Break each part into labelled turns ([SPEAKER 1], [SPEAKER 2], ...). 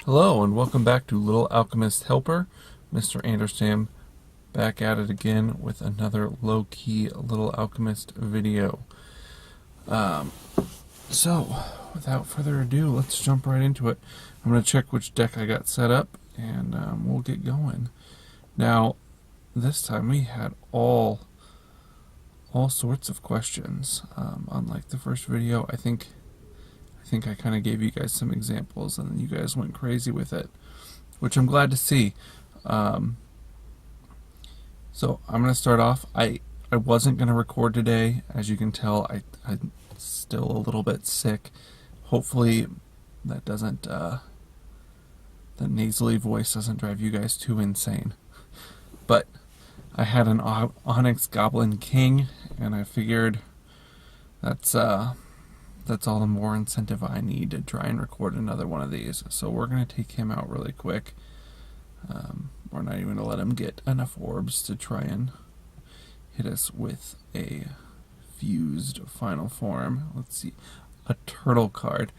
[SPEAKER 1] Hello and welcome back to Little Alchemist Helper. Mr. Andersam back at it again with another low-key Little Alchemist video. So, without further ado, let's jump right into it. I'm going to check which deck I got set up and we'll get going. Now, this time we had all sorts of questions. Unlike the first video, I think I kind of gave you guys some examples and you guys went crazy with it, which I'm glad to see. So I'm going to start off. I wasn't going to record today. As you can tell, I'm still a little bit sick. Hopefully that doesn't, the nasally voice doesn't drive you guys too insane. But I had an Onyx Goblin King, and I figured that's all the more incentive I need to try and record another one of these. So we're going to take him out really quick. We're not even going to let him get enough orbs to try and hit us with a fused final form. Let's see. A turtle card.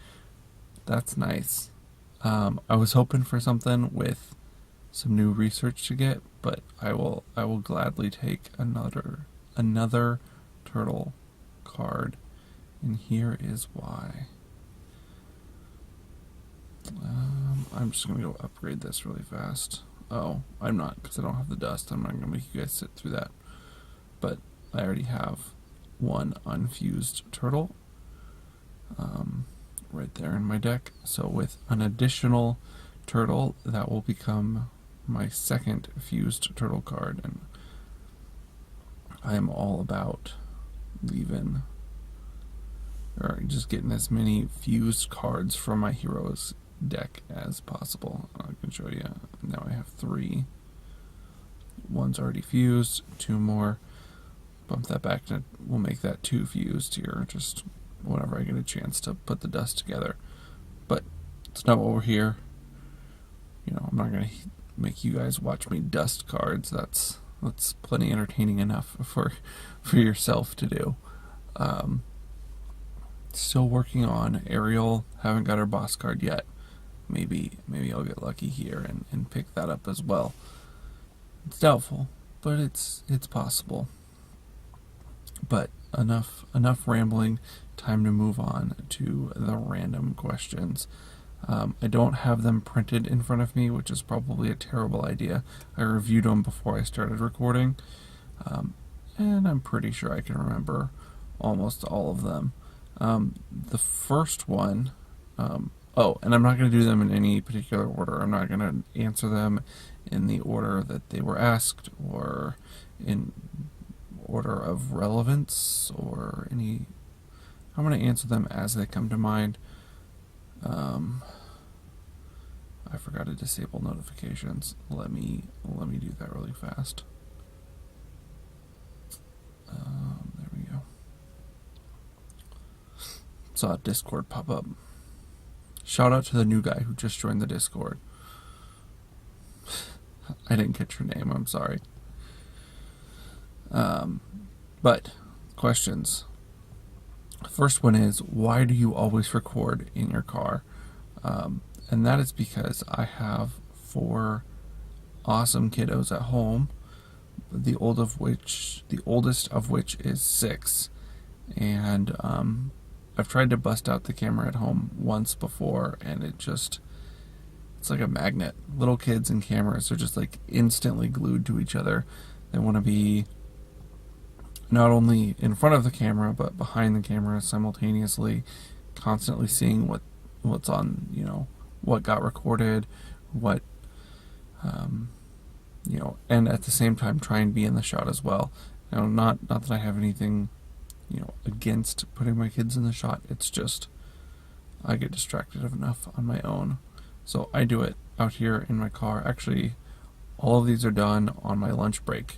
[SPEAKER 1] That's nice. I was hoping for something with some new research to get, but I will gladly take another turtle card. And here is why. I'm just going to go upgrade this really fast. Oh, I'm not, because I don't have the dust. I'm not going to make you guys sit through that. But I already have one unfused turtle right there in my deck. So with an additional turtle, that will become my second fused turtle card. And I am all about leaving, or just getting as many fused cards from my heroes deck as possible. I can show you. Now I have 3. One's already fused, 2 more. Bump that back to, we'll make that 2 fused here, just whenever I get a chance to put the dust together. But it's not what we're here. You know, I'm not going to make you guys watch me dust cards. That's plenty entertaining enough for yourself to do. Still working on Ariel. Haven't got her boss card yet. Maybe I'll get lucky here and pick that up as well. It's doubtful, but it's possible. But enough rambling. Time to move on to the random questions. I don't have them printed in front of me, which is probably a terrible idea. I reviewed them before I started recording, and I'm pretty sure I can remember almost all of them. The first one, and I'm not going to do them in any particular order. I'm not going to answer them in the order that they were asked, or in order of relevance, or any. I'm going to answer them as they come to mind. I forgot to disable notifications. Let me do that really fast. There we go. Saw a Discord pop up. Shout out to the new guy who just joined the Discord. I didn't catch your name, I'm sorry. But questions. First one is, why do you always record in your car? And that is because I have 4 awesome kiddos at home, the oldest of which is 6, and I've tried to bust out the camera at home once before, and it's like a magnet. Little kids and cameras are just like instantly glued to each other. They want to be not only in front of the camera, but behind the camera simultaneously, constantly seeing what's on, what got recorded, what, and at the same time try and be in the shot as well. Not that I have anything against putting my kids in the shot. It's just I get distracted enough on my own. So I do it out here in my car. Actually, all of these are done on my lunch break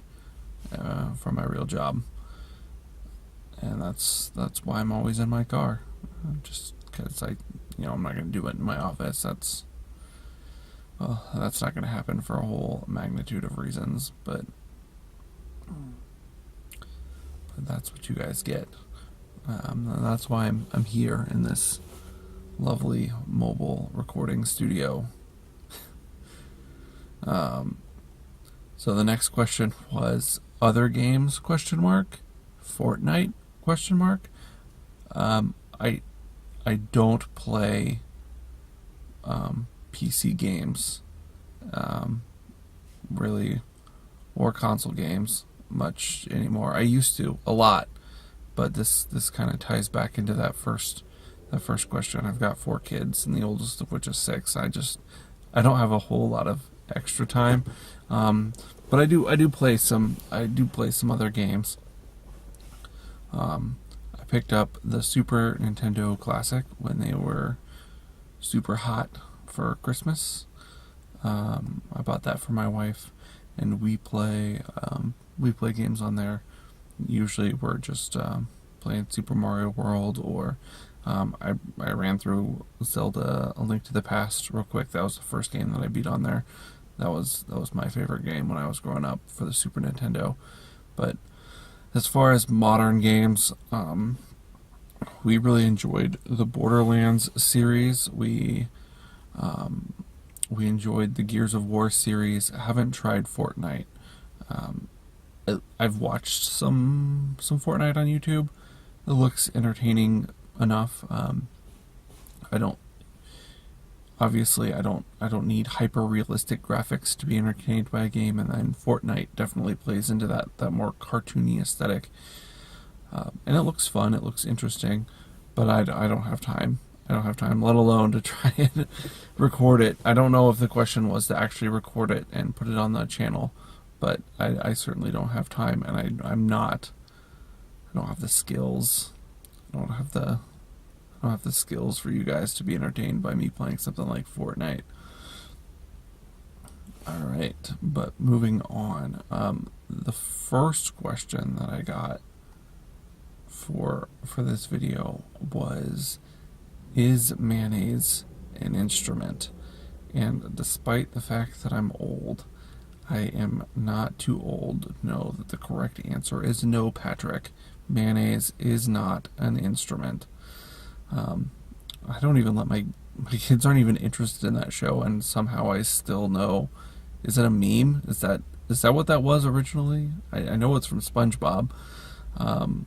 [SPEAKER 1] from my real job. And that's why I'm always in my car. Just because I'm not going to do it in my office. That's not going to happen for a whole magnitude of reasons, but that's what you guys get. And that's why I'm here in this lovely mobile recording studio So the next question was other games, question mark, Fortnite, question mark. Um, I I don't play PC games, um, really, or console games much anymore. I used to a lot, but this kind of ties back into that first question. I've got 4 kids, and the oldest of which is 6. I don't have a whole lot of extra time, but I do play some other games. I picked up the Super Nintendo Classic when they were super hot for Christmas. I bought that for my wife, and we play games on there. Usually, we're just playing Super Mario World, or I ran through Zelda: A Link to the Past real quick. That was the first game that I beat on there. That was my favorite game when I was growing up for the Super Nintendo. But as far as modern games, we really enjoyed the Borderlands series. We enjoyed the Gears of War series. I haven't tried Fortnite. Um, I've watched some Fortnite on YouTube. It looks entertaining enough. I don't obviously I don't need hyper realistic graphics to be entertained by a game, and then Fortnite definitely plays into that more cartoony aesthetic. And it looks fun. It looks interesting, but I don't have time. I don't have time, let alone to try and record it. I don't know if the question was to actually record it and put it on the channel, but I certainly don't have time, and I'm not. I don't have the skills. I don't have the skills for you guys to be entertained by me playing something like Fortnite. All right, but moving on. The first question that I got for this video was, is mayonnaise an instrument? And despite the fact that I'm old, I am not too old to know that the correct answer is no, Patrick. Mayonnaise is not an instrument. I don't even let my kids aren't even interested in that show, and somehow I still know. Is it a meme? Is that what that was originally? I know it's from SpongeBob, um,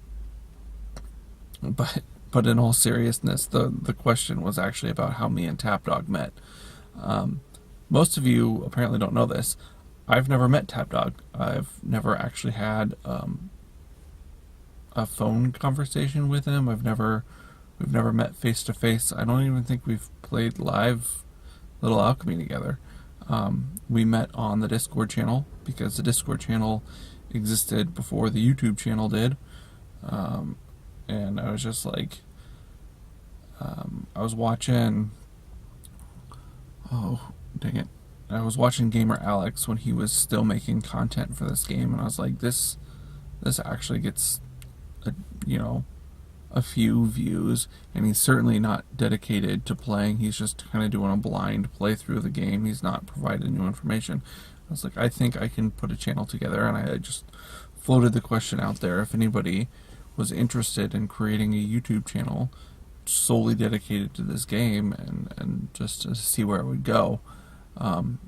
[SPEAKER 1] but in all seriousness, the question was actually about how me and Tap Dog met. Most of you apparently don't know this. I've never met Tap Dog. I've never actually had a phone conversation with him. We've never met face to face. I don't even think we've played live Little Alchemy together. We met on the Discord channel because the Discord channel existed before the YouTube channel did. And I was just like, I was watching, oh, dang it. I was watching Gamer Alex when he was still making content for this game, and I was like, this actually gets, a few views, and he's certainly not dedicated to playing. He's just kind of doing a blind playthrough of the game. He's not providing new information. I was like, I think I can put a channel together, and I just floated the question out there if anybody was interested in creating a YouTube channel solely dedicated to this game, and just to see where it would go. And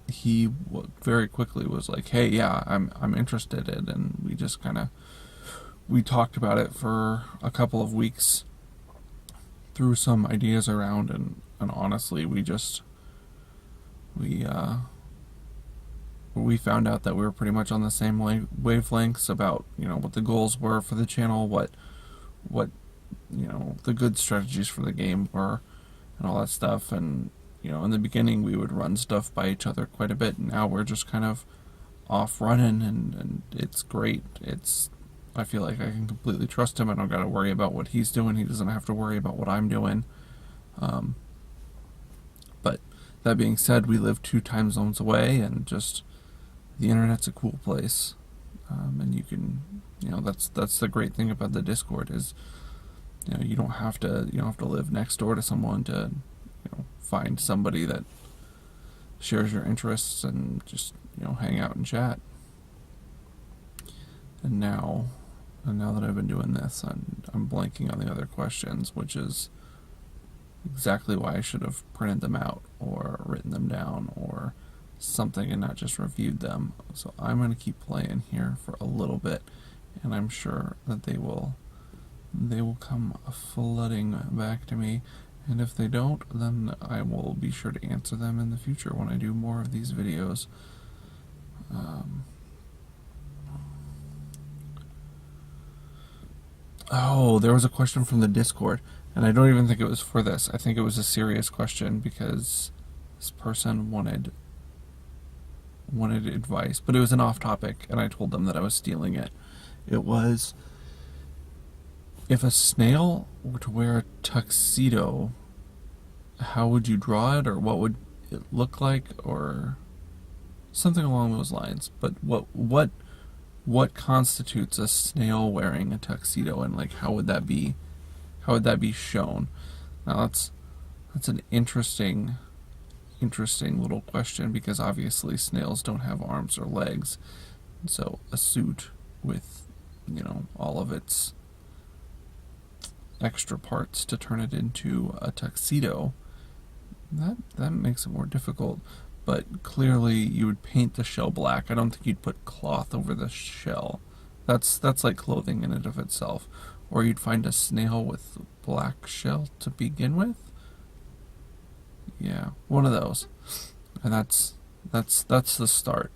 [SPEAKER 1] he very quickly was like, hey, yeah, I'm interested in, and we just kind of we talked about it for a couple of weeks, threw some ideas around, and honestly, we found out that we were pretty much on the same wavelengths about what the goals were for the channel, what the good strategies for the game were, and all that stuff. And in the beginning we would run stuff by each other quite a bit, and now we're just kind of off running, and it's great. I feel like I can completely trust him. I don't got to worry about what he's doing. He doesn't have to worry about what I'm doing. But that being said, we live 2 time zones away, and just the internet's a cool place. And you can, that's the great thing about the Discord is, you don't have to live next door to someone to, find somebody that shares your interests and just, hang out and chat. And now that I've been doing this, I'm blanking on the other questions, which is exactly why I should have printed them out or written them down or something and not just reviewed them. So I'm going to keep playing here for a little bit, and I'm sure that they will come flooding back to me, and if they don't, then I will be sure to answer them in the future when I do more of these videos. Oh, there was a question from the Discord, and I don't even think it was for this. I think it was a serious question because this person wanted advice, but it was an off topic, and I told them that I was stealing it. It was, if a snail were to wear a tuxedo, how would you draw it, or what would it look like, or something along those lines. But what constitutes a snail wearing a tuxedo, and like how would that be shown? Now that's an interesting little question, because obviously snails don't have arms or legs, so a suit with, you know, all of its extra parts to turn it into a tuxedo, that makes it more difficult. But clearly you would paint the shell black. I don't think you'd put cloth over the shell. That's like clothing in and of itself. Or you'd find a snail with black shell to begin with. Yeah, one of those. And that's the start.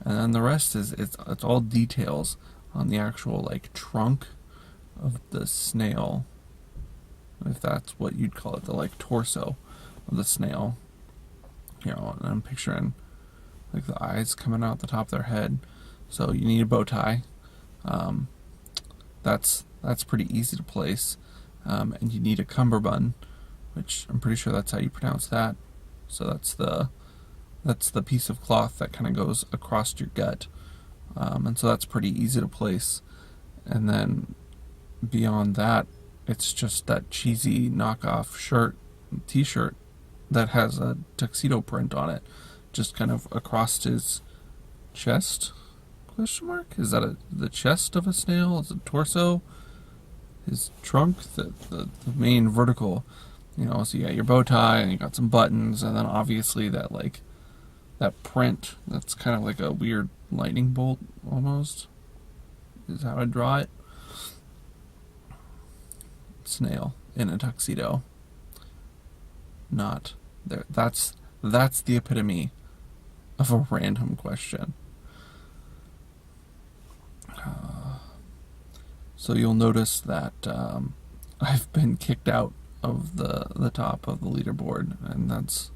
[SPEAKER 1] And then the rest is it's all details on the actual like trunk of the snail, if that's what you'd call it, the like torso of the snail. You know, and I'm picturing like the eyes coming out the top of their head. So you need a bow tie. That's pretty easy to place. And you need a cummerbund, which I'm pretty sure that's how you pronounce that. So that's the piece of cloth that kind of goes across your gut. And so that's pretty easy to place. And then beyond that, it's just that cheesy knockoff t-shirt that has a tuxedo print on it, just kind of across his chest, question mark? Is that the chest of a snail? Is it torso? His trunk? The main vertical, you know, so you got your bow tie, and you got some buttons, and then obviously that like, that print, that's kind of like a weird lightning bolt, almost, is how I draw it. Snail in a tuxedo. Not there. That's the epitome of a random question. So you'll notice that I've been kicked out of the top of the leaderboard, and that's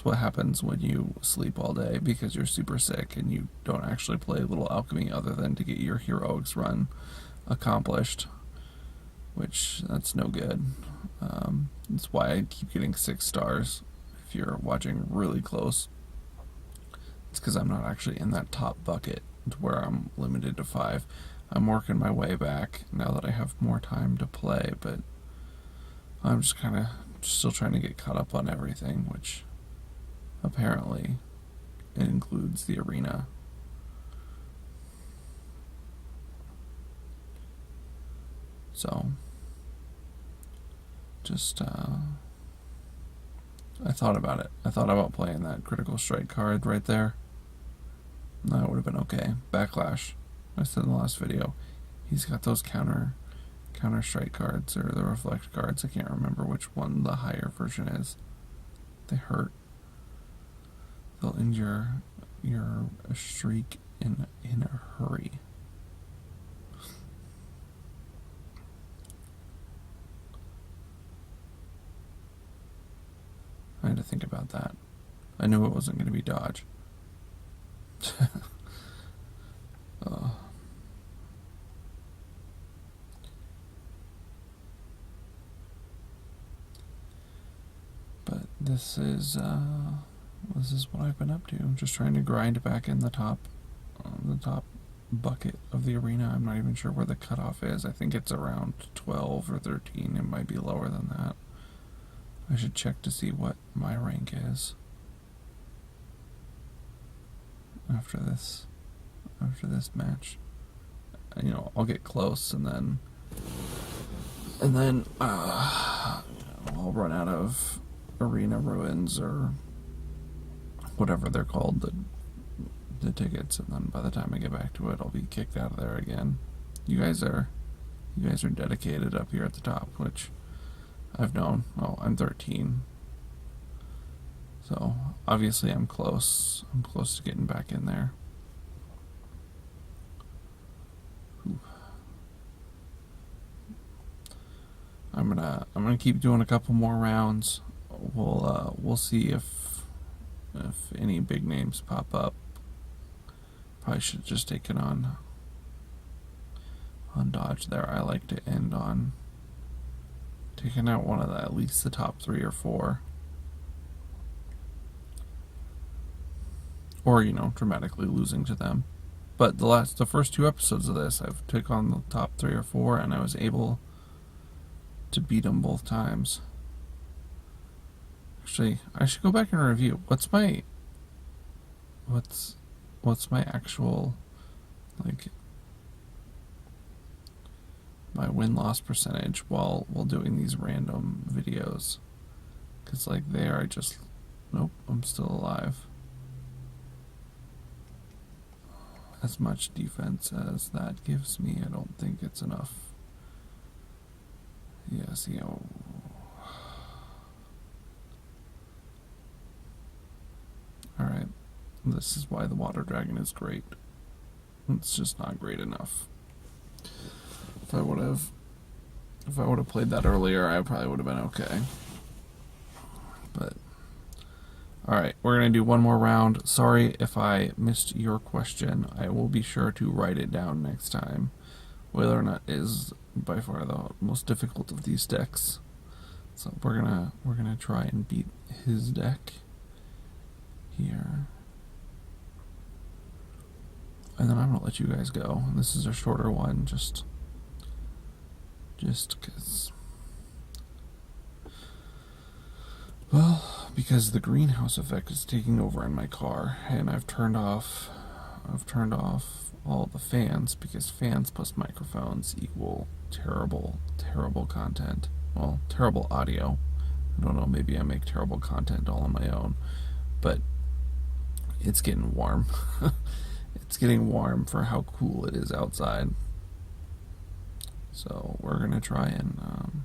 [SPEAKER 1] what happens when you sleep all day because you're super sick and you don't actually play Little Alchemy other than to get your heroics run accomplished, which that's no good. That's why I keep getting 6 stars if you're watching really close. It's because I'm not actually in that top bucket to where I'm limited to 5. I'm working my way back now that I have more time to play, but I'm just kind of still trying to get caught up on everything, which apparently it includes the arena. So just I thought about it. I thought about playing that critical strike card right there. That would have been okay. Backlash, I said in the last video, he's got those counter strike cards, or the reflect cards. I can't remember which one the higher version is. They hurt. They'll end your streak in a hurry. I had to think about that. I knew it wasn't going to be dodge. But this is what I've been up to. I'm just trying to grind back in the top bucket of the arena. I'm not even sure where the cutoff is. I think it's around 12 or 13. It might be lower than that. I should check to see what my rank is after this match. You know, I'll get close, and then I'll run out of arena ruins or whatever they're called, the tickets, and then by the time I get back to it, I'll be kicked out of there again. You guys are dedicated up here at the top, which I've known. Oh, I'm 13. So obviously I'm close. I'm close to getting back in there. I'm gonna keep doing a couple more rounds. We'll see if any big names pop up. Probably should just take it on dodge there. I like to end on taking out one of at least the top 3 or 4. Or, dramatically losing to them. But the first 2 episodes of this, I've took on the top 3 or 4, and I was able to beat them both times. Actually, I should go back and review. What's my actual, my win-loss percentage while doing these random videos? Because there I just, nope, I'm still alive. As much defense as that gives me, I don't think it's enough. Yes, Alright, this is why the water dragon is great. It's just not great enough. If I would have played that earlier, I probably would have been okay. But alright, we're going to do one more round. Sorry if I missed your question. I will be sure to write it down next time. Whether or not is by far the most difficult of these decks. So we're gonna try and beat his deck here. And then I'm gonna let you guys go. This is a shorter one, just because. Well, because the greenhouse effect is taking over in my car, and I've turned off all the fans, because fans plus microphones equal terrible content. Well, terrible audio. I don't know, maybe I make terrible content all on my own, but it's getting warm. It's getting warm for how cool it is outside. So we're gonna try and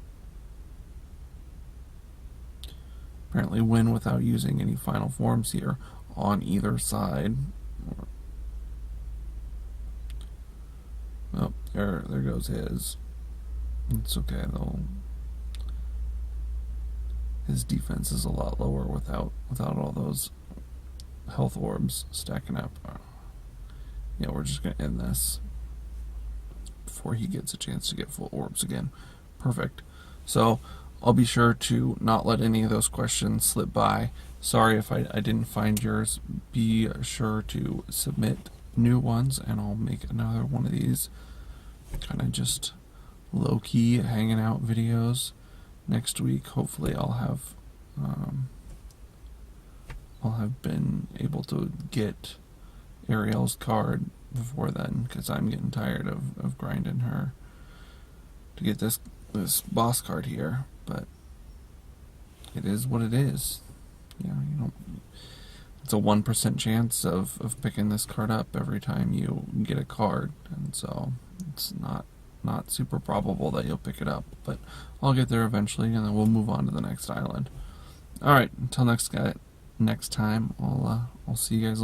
[SPEAKER 1] apparently win without using any final forms here on either side. Oh, there goes his. It's okay though. His defense is a lot lower without all those health orbs stacking up. Yeah, we're just gonna end this before he gets a chance to get full orbs again. Perfect. So I'll be sure to not let any of those questions slip by. Sorry if I didn't find yours. Be sure to submit new ones, and I'll make another one of these kind of just low-key hanging out videos next week. Hopefully I'll have been able to get Ariel's card before then, because I'm getting tired of grinding her to get this boss card here. But it is what it is. It's a 1% chance of picking this card up every time you get a card, and so it's not super probable that you'll pick it up, but I'll get there eventually, and then we'll move on to the next island. Alright, until next time, I'll see you guys later.